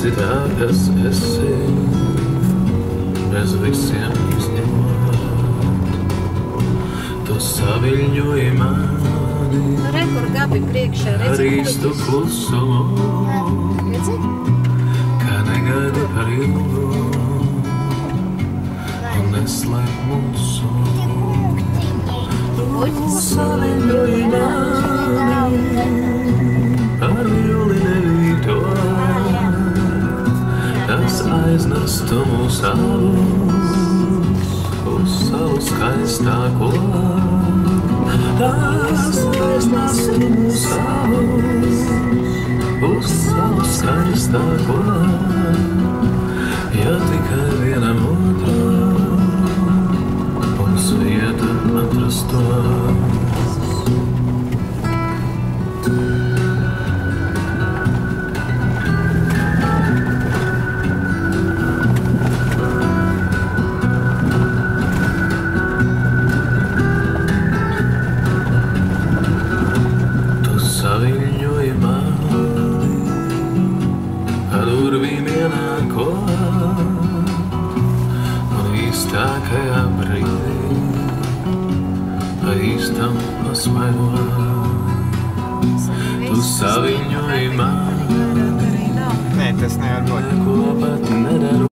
esi tā, kas esi, bez visiem izņemot. Tu saviļņoji mani, Re, kur Gabi priekšā, redzi, ar īstu klusumu, redzi? kā negaidi par ilgu, un neslēp mūsu. Tu saviļņoji mani, ar violi nevīto, tas aiznestu mūs abus uz savu skaistāko. Tas aiznestu mūs abus uz savu skaistāko, ja tikai vienam otram mums vieta atrastos. Saviļņoji mani, ar durvīm ienākot, un īstākajā brīdī, pa īstam pasmaigot. Tu saviļņoji mani, Nē, tas nevar būt. ko pat nedaru.